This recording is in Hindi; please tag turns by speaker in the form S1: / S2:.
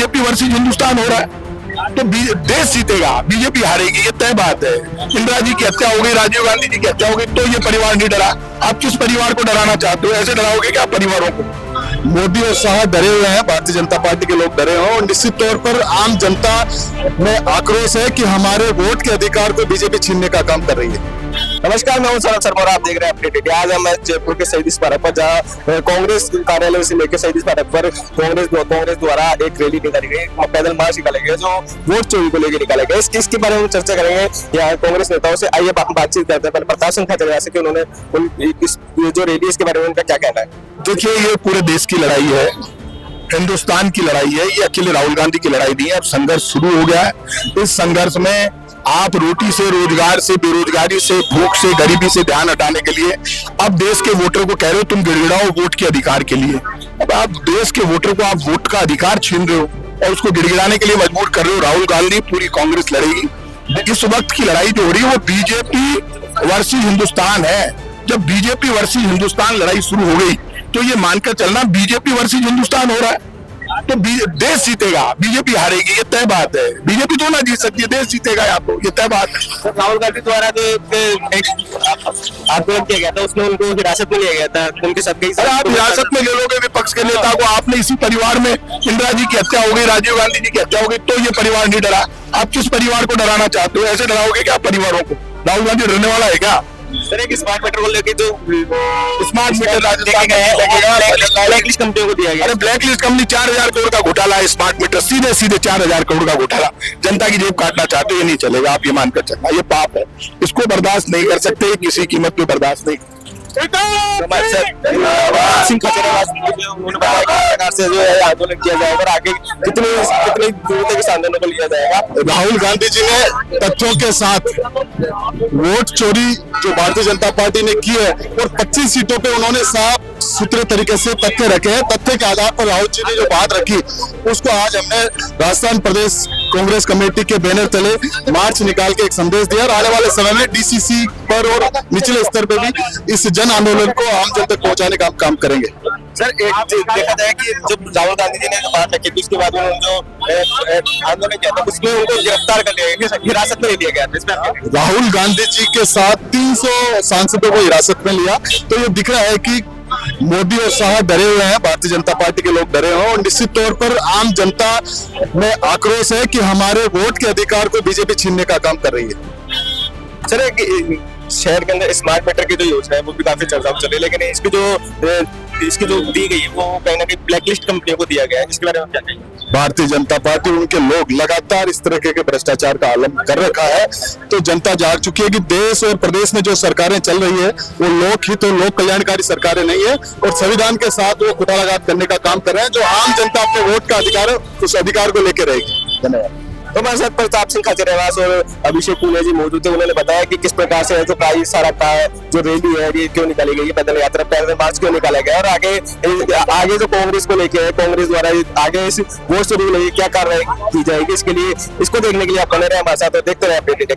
S1: बीजेपी वर्सेस हिंदुस्तान हो रहा है। तो देश जीतेगा, बीजेपी हारेगी, ये तय बात है। इंदिरा जी की हत्या हो गई, राजीव गांधी जी की हत्या हो गई, तो ये परिवार नहीं डरा। आप किस परिवार को डराना चाहते हो? ऐसे डराओगे क्या परिवारों को?
S2: मोदी और शाह डरे हुए हैं, भारतीय जनता पार्टी के लोग डरे हैं और निश्चित तौर पर आम जनता में आक्रोश है कि हमारे वोट के अधिकार को बीजेपी छीनने का काम कर रही है।
S3: नमस्कार, मैं हूं सौरभ शर्मा और आप देख रहे हैं अपडेट इंडिया। आज हम जयपुर के शहीद स्मारक पर, जहां कांग्रेस कार्यालय से लेकर शहीद स्मारक पर कांग्रेस द्वारा एक रैली निकाली गई, पैदल मार्च निकाला गया जो वोट चोरी को लेकर निकाला गया। इसके बारे में चर्चा करेंगे यहाँ कांग्रेस नेताओं से। आइए बातचीत करते हैं। पहले प्रताप सिंह खाचरियावास से कि उन्होंने जो रैली इसके बारे में उनका क्या कहना है।
S1: देखिए, ये पूरे देश की लड़ाई है, हिंदुस्तान की लड़ाई है, ये अकेले राहुल गांधी की लड़ाई नहीं है। अब संघर्ष शुरू हो गया है। इस संघर्ष में आप रोटी से, रोजगार से, बेरोजगारी से, भूख से, गरीबी से ध्यान हटाने के लिए अब देश के वोटर को कह रहे हो तुम गिड़गिड़ाओ वोट के अधिकार के लिए। अब आप देश के वोटर को आप वोट का अधिकार छीन रहे हो और उसको गिड़गिड़ाने के लिए मजबूर कर रहे हो। राहुल गांधी, पूरी कांग्रेस लड़ेगी। इस वक्त की लड़ाई जो हो रही है वो बीजेपी वर्सेस हिंदुस्तान है। जब बीजेपी वर्सेस हिंदुस्तान लड़ाई शुरू हो गई तो ये मानकर चलना बीजेपी वर्सेस हिंदुस्तान हो रहा है। तो देश जीतेगा, बीजेपी हारेगी, ये तय बात है। बीजेपी तो ना जीत सकती है, देश जीतेगा या तो, ये तय बात है।
S3: राहुल गांधी द्वारा जो आंदोलन किया गया था उसमें उनको हिरासत में लिया गया था, उनके साथ कई
S1: अरे आप हिरासत में ले लोगे विपक्ष के नेता को? आपने इसी परिवार में इंदिरा जी की हत्या हो गई, राजीव गांधी जी की हत्या हो गई, तो ये परिवार नहीं डरा। आप किस परिवार को डराना चाहते हो? ऐसे डराओगे क्या परिवारों को? राहुल गांधी डरने वाला है क्या?
S3: सर, एक स्मार्ट मीटर को लेकर जो
S1: स्मार्ट मीटर राजस्थान
S3: ब्लैकलिस्ट कंपनियों को दिया गया।
S1: अरे ब्लैकलिस्ट कंपनी 4000 करोड़ का घोटाला है। स्मार्ट मीटर सीधे 4000 करोड़ का घोटाला, जनता की जेब काटना चाहते, ये नहीं चलेगा। आप ये मानकर चलना, ये पाप है, इसको बर्दाश्त नहीं कर सकते, किसी कीमत पे बर्दाश्त नहीं।
S3: सिंह खाचरियावास उन्होंने बताया कि इस प्रकार से जो है आंदोलन किया जाएगा और आगे कितनी दूर तक इस आंदोलन को लिया जाएगा।
S2: राहुल गांधी जी ने तथ्यों के साथ वोट चोरी जो भारतीय जनता पार्टी ने की है और 25 सीटों पे उन्होंने साफ सुथरे तरीके से तथ्य रखे हैं। तथ्य के आधार पर राहुल जी ने जो बात रखी उसको आज हमने राजस्थान प्रदेश कांग्रेस कमेटी के बैनर तले मार्च निकाल के एक संदेश दिया और आने वाले समय में डीसीसी पर और निचले स्तर पर भी इस जन आंदोलन को आम जन तक पहुंचाने का काम करेंगे।
S3: सर, एक देखा जाए कि जब राहुल गांधी जी ने जो बात रखी थी उसके बाद उन्होंने जो आंदोलन किया था उसमें उनको गिरफ्तार कर लिया गया, हिरासत में लिया गया था।
S2: राहुल गांधी जी के साथ 300 सांसदों को हिरासत में लिया, तो ये दिख रहा है कि मोदी और शाह डरे हुए हैं, भारतीय जनता पार्टी के लोग डरे हैं और निश्चित तौर पर आम जनता में आक्रोश है कि हमारे वोट के अधिकार को बीजेपी छीनने का काम कर रही है।
S3: सर, शहर के अंदर स्मार्ट मीटर की जो योजना है वो भी काफी चर्चा चल रही है, लेकिन इसकी जो दी गई है वो कहीं ना कहीं ब्लैकलिस्ट कंपनियों को दिया गया है, जिसके बारे में क्या कहेंगे?
S2: भारतीय जनता पार्टी, उनके लोग लगातार इस तरह के भ्रष्टाचार का आलम कर रखा है। तो जनता जाग चुकी है कि देश और प्रदेश में जो सरकारें चल रही है वो लोक हित और लोक कल्याणकारी सरकारें नहीं है और संविधान के साथ वो कुटालाघात करने का काम कर रहे हैं। जो आम जनता अपने वोट का अधिकार है उस अधिकार को लेकर रहेगी। धन्यवाद।
S3: तो हमारे साथ प्रताप सिंह खाचरियावास और अभिषेक पुनिया जी मौजूद थे। उन्होंने बताया कि किस प्रकार से जो प्राइस सारा का जो रैली है ये क्यों निकाली गई है, पैदल यात्रा, पैदल मार्च क्यों निकाला गया और आगे जो कांग्रेस को लेके है, कांग्रेस द्वारा आगे इस वोट चोरी को लेकर क्या कार्रवाई की जाएगी, इसके लिए इसको देखने के लिए आप बने रहे हमारे साथ और देखते रहे अपडेट।